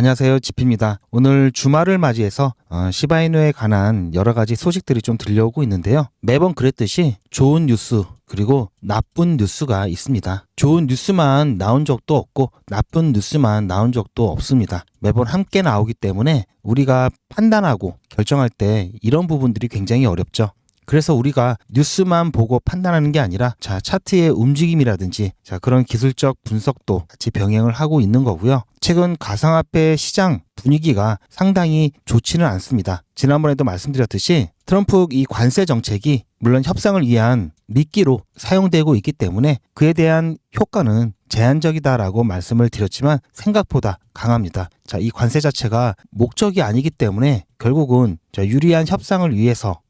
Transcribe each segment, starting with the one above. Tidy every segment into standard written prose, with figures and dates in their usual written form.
안녕하세요. 지피입니다. 오늘 주말을 맞이해서 시바이누에 관한 여러 가지 소식들이 좀 들려오고 있는데요. 매번 그랬듯이 좋은 뉴스 그리고 나쁜 뉴스가 있습니다. 좋은 뉴스만 나온 적도 없고 나쁜 뉴스만 나온 적도 없습니다. 매번 함께 나오기 때문에 우리가 판단하고 결정할 때 이런 부분들이 굉장히 어렵죠. 그래서 우리가 뉴스만 보고 판단하는 게 아니라 차트의 움직임이라든지 그런 기술적 분석도 같이 병행을 하고 있는 거고요. 최근 가상화폐 시장 분위기가 상당히 좋지는 않습니다. 지난번에도 말씀드렸듯이 트럼프 이 관세 정책이 물론 협상을 위한 미끼로 사용되고 있기 때문에 그에 대한 효과는 제한적이다라고 말씀을 드렸지만 생각보다 강합니다. 이 관세 자체가 목적이 아니기 때문에 결국은 유리한 협상을 위해서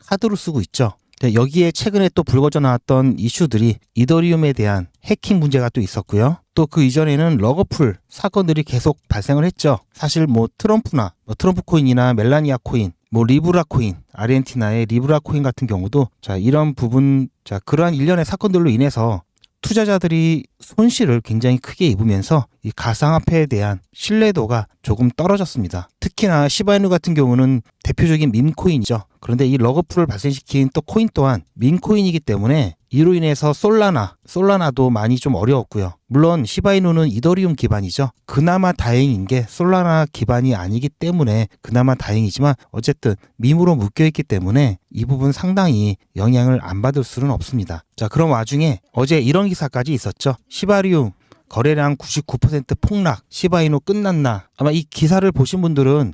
카드로 쓰고 있죠. 여기에 최근에 또 불거져 나왔던 이슈들이 이더리움에 대한 해킹 문제가 또 있었고요. 또 그 이전에는 러거풀 사건들이 계속 발생을 했죠. 사실 트럼프 코인이나 멜라니아 코인, 리브라 코인, 아르헨티나의 리브라 코인 같은 경우도 이런 부분, 그러한 일련의 사건들로 인해서 투자자들이 손실을 굉장히 크게 입으면서 이 가상화폐에 대한 신뢰도가 조금 떨어졌습니다. 특히나 시바이누 같은 경우는 대표적인 밈코인이죠. 그런데 이 러거풀을 발생시킨 또 코인 또한 밈코인이기 때문에 이로 인해서 솔라나도 많이 좀 어려웠고요. 물론 시바이누는 이더리움 기반이죠. 그나마 다행인 게 솔라나 기반이 아니기 때문에 그나마 다행이지만 어쨌든 밈으로 묶여있기 때문에 이 부분 상당히 영향을 안 받을 수는 없습니다. 그런 와중에 어제 이런 기사까지 있었죠. 시바리움 거래량 99% 폭락, 시바이누 끝났나. 아마 이 기사를 보셨던 분들은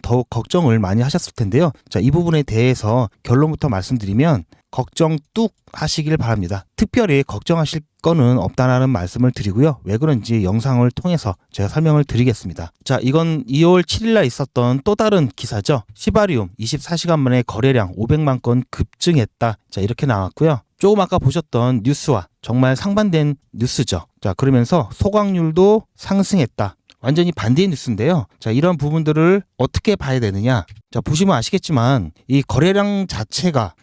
더욱 걱정을 많이 하셨을 텐데요. 이 부분에 대해서 결론부터 말씀드리면 걱정 뚝 하시길 바랍니다. 특별히 걱정하실 거는 없다는 말씀을 드리고요. 왜 그런지 영상을 통해서 제가 설명을 드리겠습니다. 이건 2월 7일날 있었던 또 다른 기사죠. 시바리움 24시간 만에 거래량 500만 건 급증했다. 이렇게 나왔고요. 조금 아까 보셨던 뉴스와 정말 상반된 뉴스죠. 그러면서 소각률도 상승했다. 완전히 반대의 뉴스인데요. 이런 부분들을 어떻게 봐야 되느냐. 보시면 아시겠지만 이 거래량 자체가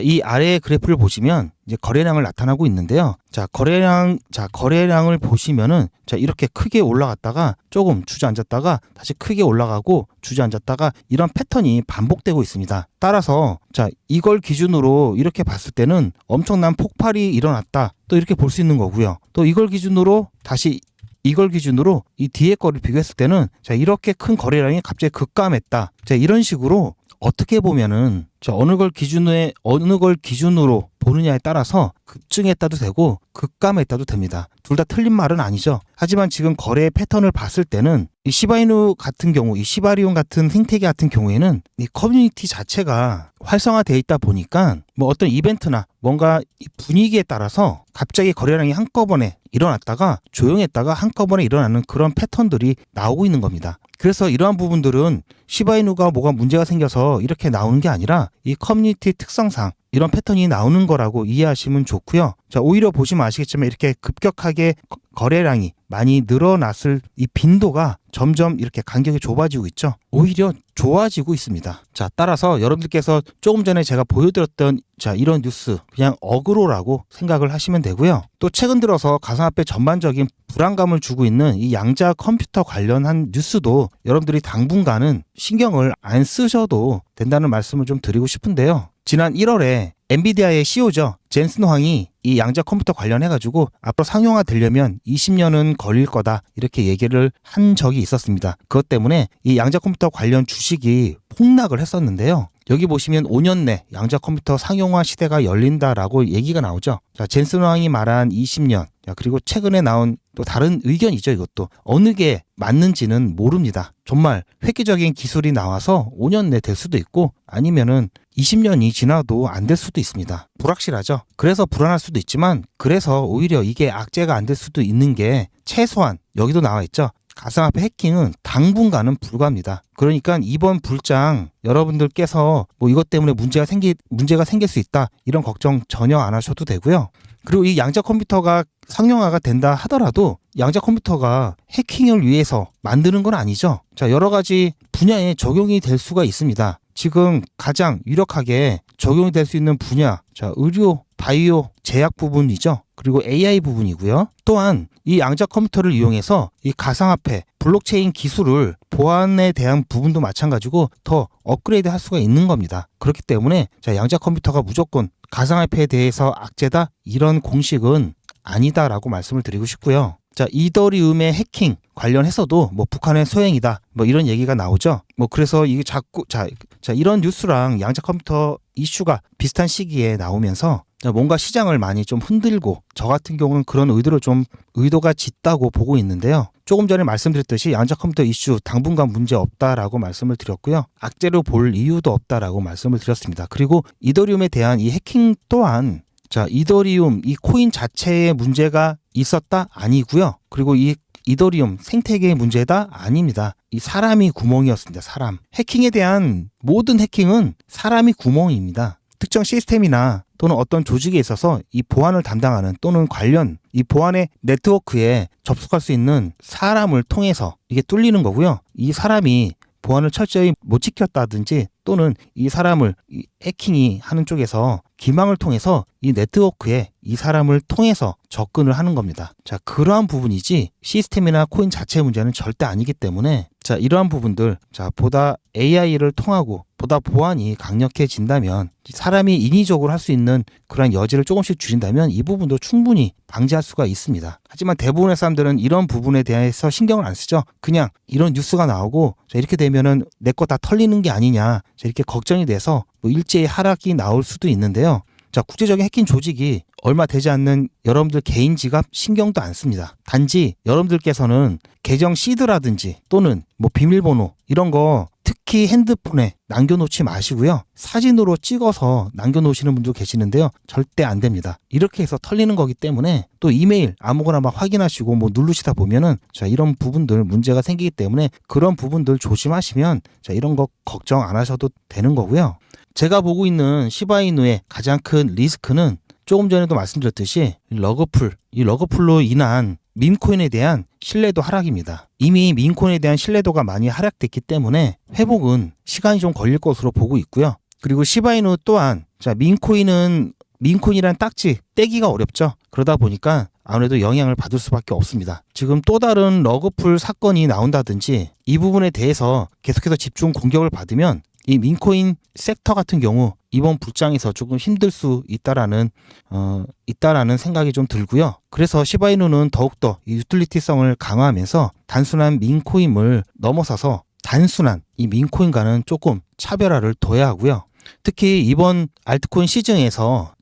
이 아래 그래프를 보시면 이제 거래량을 나타나고 있는데요. 거래량을 보시면은 이렇게 크게 올라갔다가 조금 주저앉았다가 다시 크게 올라가고 주저앉았다가 이런 패턴이 반복되고 있습니다. 따라서 이걸 기준으로 이렇게 봤을 때는 엄청난 폭발이 일어났다. 또 이렇게 볼 수 있는 거고요. 또 이걸 기준으로 이 뒤에 거를 비교했을 때는 이렇게 큰 거래량이 갑자기 급감했다. 이런 식으로 어떻게 보면은 어느 걸 기준으로 보느냐에 따라서 급증했다도 되고 급감했다도 됩니다. 둘 다 틀린 말은 아니죠. 하지만 지금 거래 패턴을 봤을 때는 이 시바이누 같은 경우, 이 시바리움 같은 생태계 같은 경우에는 이 커뮤니티 자체가 활성화되어 있다 보니까 어떤 이벤트나 뭔가 분위기에 따라서 갑자기 거래량이 한꺼번에 일어났다가 조용했다가 한꺼번에 일어나는 그런 패턴들이 나오고 있는 겁니다. 그래서 이러한 부분들은 시바이누가 뭐가 문제가 생겨서 이렇게 나오는 게 아니라 이 커뮤니티 특성상 이런 패턴이 나오는 거라고 이해하시면 좋고요. 오히려 보시면 아시겠지만 이렇게 급격하게 거래량이 많이 늘어났을 이 빈도가 점점 이렇게 간격이 좁아지고 있죠. 오히려 좋아지고 있습니다. 따라서 여러분들께서 조금 전에 제가 보여드렸던 이런 뉴스 그냥 어그로라고 생각을 하시면 되고요. 또 최근 들어서 가상화폐 전반적인 불안감을 주고 있는 이 양자 컴퓨터 관련한 뉴스도 여러분들이 당분간은 신경을 안 쓰셔도 된다는 말씀을 좀 드리고 싶은데요. 지난 1월에 엔비디아의 CEO죠. 젠슨 황이 이 양자 컴퓨터 관련해가지고 앞으로 상용화 되려면 20년은 걸릴 거다 이렇게 얘기를 한 적이 있었습니다. 그것 때문에 이 양자 컴퓨터 관련 주식이 폭락을 했었는데요. 여기 보시면 5년 내 양자 컴퓨터 상용화 시대가 열린다라고 얘기가 나오죠. 젠슨 황이 말한 20년, 그리고 최근에 나온 또 다른 의견이죠. 이것도 어느 게 맞는지는 모릅니다. 정말 획기적인 기술이 나와서 5년 내 될 수도 있고 아니면은 20년이 지나도 안 될 수도 있습니다. 불확실하죠. 그래서 불안할 수도 있지만 그래서 오히려 이게 악재가 안 될 수도 있는 게 최소한 여기도 나와 있죠. 가상화폐 해킹은 당분간은 불가합니다. 그러니까 이번 불장 여러분들께서 이것 때문에 문제가 생길 수 있다 이런 걱정 전혀 안 하셔도 되고요. 그리고 이 양자 컴퓨터가 상용화가 된다 하더라도 양자 컴퓨터가 해킹을 위해서 만드는 건 아니죠. 여러 가지 분야에 적용이 될 수가 있습니다. 지금 가장 유력하게 적용이 될 수 있는 분야, 의료 바이오 제약 부분이죠. 그리고 AI 부분이고요. 또한 이 양자 컴퓨터를 이용해서 이 가상화폐, 블록체인 기술을 보안에 대한 부분도 마찬가지고 더 업그레이드 할 수가 있는 겁니다. 그렇기 때문에 양자 컴퓨터가 무조건 가상화폐에 대해서 악재다 이런 공식은 아니다라고 말씀을 드리고 싶고요. 이더리움의 해킹 관련해서도 뭐 북한의 소행이다 뭐 이런 얘기가 나오죠. 뭐 그래서 이게 자꾸 이런 뉴스랑 양자 컴퓨터 이슈가 비슷한 시기에 나오면서 뭔가 시장을 많이 좀 흔들고 저 같은 경우는 그런 의도가 짙다고 보고 있는데요. 조금 전에 말씀드렸듯이 양자 컴퓨터 이슈 당분간 문제 없다라고 말씀을 드렸고요. 악재로 볼 이유도 없다라고 말씀을 드렸습니다. 그리고 이더리움에 대한 이 해킹 또한 이더리움 이 코인 자체에 문제가 있었다? 아니고요. 그리고 이 이더리움 생태계의 문제다? 아닙니다. 이 사람이 구멍이었습니다. 사람. 해킹에 대한 모든 해킹은 사람이 구멍입니다. 특정 시스템이나 또는 어떤 조직에 있어서 이 보안을 담당하는 또는 관련 이 보안의 네트워크에 접속할 수 있는 사람을 통해서 이게 뚫리는 거고요. 이 사람이 보안을 철저히 못 지켰다든지 또는 이 사람을 이 해킹이 하는 쪽에서 기망을 통해서 이 네트워크에 이 사람을 통해서 접근을 하는 겁니다. 그러한 부분이지 시스템이나 코인 자체의 문제는 절대 아니기 때문에 이러한 부분들 보다 AI를 통하고 보다 보안이 강력해진다면 사람이 인위적으로 할 수 있는 그런 여지를 조금씩 줄인다면 이 부분도 충분히 방지할 수가 있습니다. 하지만 대부분의 사람들은 이런 부분에 대해서 신경을 안 쓰죠. 그냥 이런 뉴스가 나오고 이렇게 되면은 내 거 다 털리는 게 아니냐 이렇게 걱정이 돼서 뭐 일제히 하락이 나올 수도 있는데요. 국제적인 해킹 조직이 얼마 되지 않는 여러분들 개인 지갑 신경도 안 씁니다. 단지 여러분들께서는 계정 시드라든지 또는 뭐 비밀번호 이런 거 특히 핸드폰에 남겨놓지 마시고요. 사진으로 찍어서 남겨놓으시는 분도 계시는데요. 절대 안 됩니다. 이렇게 해서 털리는 거기 때문에 또 이메일 아무거나 막 확인하시고 뭐 누르시다 보면은 이런 부분들 문제가 생기기 때문에 그런 부분들 조심하시면 이런 거 걱정 안 하셔도 되는 거고요. 제가 보고 있는 시바이누의 가장 큰 리스크는 조금 전에도 말씀드렸듯이 이 러그풀로 인한 밈코인에 대한 신뢰도 하락입니다. 이미 밈코인에 대한 신뢰도가 많이 하락됐기 때문에 회복은 시간이 좀 걸릴 것으로 보고 있고요. 그리고 시바이누 또한 밈코인이란 딱지 떼기가 어렵죠. 그러다 보니까 아무래도 영향을 받을 수밖에 없습니다. 지금 또 다른 러그풀 사건이 나온다든지 이 부분에 대해서 계속해서 집중 공격을 받으면 이 밈코인 섹터 같은 경우 이번 불장에서 조금 힘들 수 있다라는 생각이 좀 들고요. 그래서 시바이누는 더욱더 이 유틸리티성을 강화하면서 단순한 밈코인을 넘어서서 단순한 이 밈코인과는 조금 차별화를 둬야 하고요. 특히 이번 알트코인 시즌에서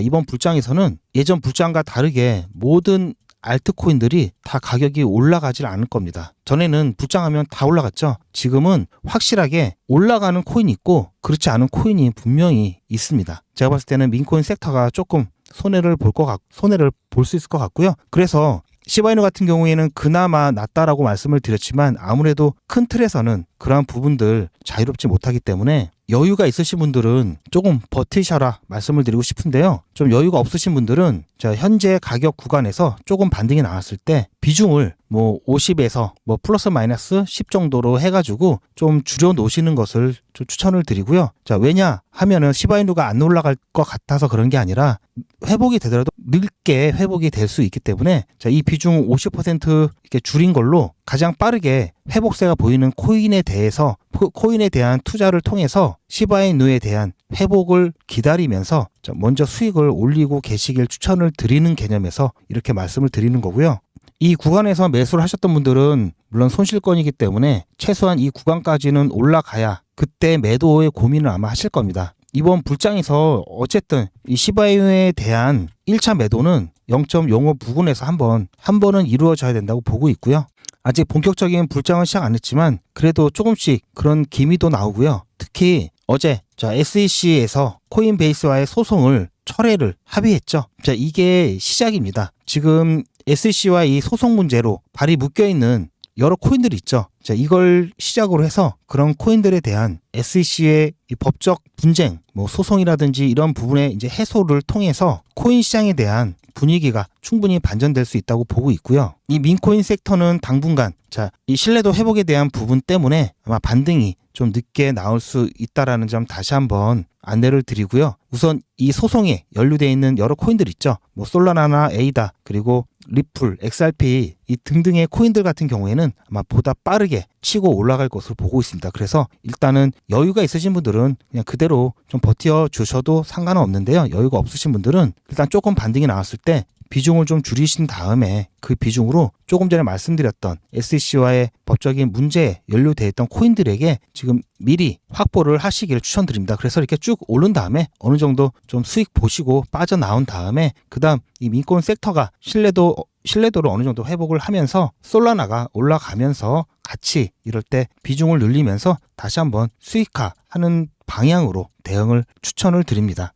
이번 불장에서는 예전 불장과 다르게 모든 알트코인들이 다 가격이 올라가질 않을 겁니다. 전에는 불장하면 다 올라갔죠. 지금은 확실하게 올라가는 코인이 있고 그렇지 않은 코인이 분명히 있습니다. 제가 봤을 때는 밈코인 섹터가 조금 손해를 볼 수 있을 것 같고요. 그래서 시바이누 같은 경우에는 그나마 낫다라고 말씀을 드렸지만 아무래도 큰 틀에서는 그러한 부분들 자유롭지 못하기 때문에 여유가 있으신 분들은 조금 버티셔라 말씀을 드리고 싶은데요. 좀 여유가 없으신 분들은 현재 가격 구간에서 조금 반등이 나왔을 때 비중을 뭐 50에서 뭐 플러스 마이너스 10 정도로 해가지고 좀 줄여 놓으시는 것을 좀 추천을 드리고요. 왜냐 하면은 시바이누가 안 올라갈 것 같아서 그런 게 아니라 회복이 되더라도 늦게 회복이 될 수 있기 때문에 이 비중 50% 이렇게 줄인 걸로 가장 빠르게 회복세가 보이는 코인에 대한 투자를 통해서 시바이누에 대한 회복을 기다리면서 먼저 수익을 올리고 계시길 추천을 드리는 개념에서 이렇게 말씀을 드리는 거고요. 이 구간에서 매수를 하셨던 분들은 물론 손실권이기 때문에 최소한 이 구간까지는 올라가야 그때 매도의 고민을 아마 하실 겁니다. 이번 불장에서 어쨌든 이 시바이누에 대한 1차 매도는 0.05 부근에서 한 번은 이루어져야 된다고 보고 있고요. 아직 본격적인 불장은 시작 안 했지만 그래도 조금씩 그런 기미도 나오고요. 특히 어제 SEC에서 코인베이스와의 소송을 철회를 합의했죠. 이게 시작입니다. 지금 SEC와 이 소송 문제로 발이 묶여있는 여러 코인들이 있죠. 자, 이걸 시작으로 해서 그런 코인들에 대한 SEC의 이 법적 분쟁, 뭐 소송이라든지 이런 부분의 이제 해소를 통해서 코인 시장에 대한 분위기가 충분히 반전될 수 있다고 보고 있고요. 이 민코인 섹터는 당분간 이 신뢰도 회복에 대한 부분 때문에 아마 반등이 좀 늦게 나올 수 있다라는 점 다시 한번 안내를 드리고요. 우선 이 소송에 연루되어 있는 여러 코인들 있죠. 뭐 솔라나나 에이다 그리고 리플, XRP 이 등등의 코인들 같은 경우에는 아마 보다 빠르게 치고 올라갈 것으로 보고 있습니다. 그래서 일단은 여유가 있으신 분들은 그냥 그대로 좀 버텨 주셔도 상관은 없는데요. 여유가 없으신 분들은 일단 조금 반등이 나왔을 때 비중을 좀 줄이신 다음에 그 비중으로 조금 전에 말씀드렸던 SEC와의 법적인 문제에 연루되어 있던 코인들에게 지금 미리 확보를 하시기를 추천드립니다. 그래서 이렇게 쭉 오른 다음에 어느 정도 좀 수익 보시고 빠져나온 다음에 그 다음 이 민코인 섹터가 신뢰도를 어느 정도 회복을 하면서 솔라나가 올라가면서 같이 이럴 때 비중을 늘리면서 다시 한번 수익화하는 방향으로 대응을 추천을 드립니다.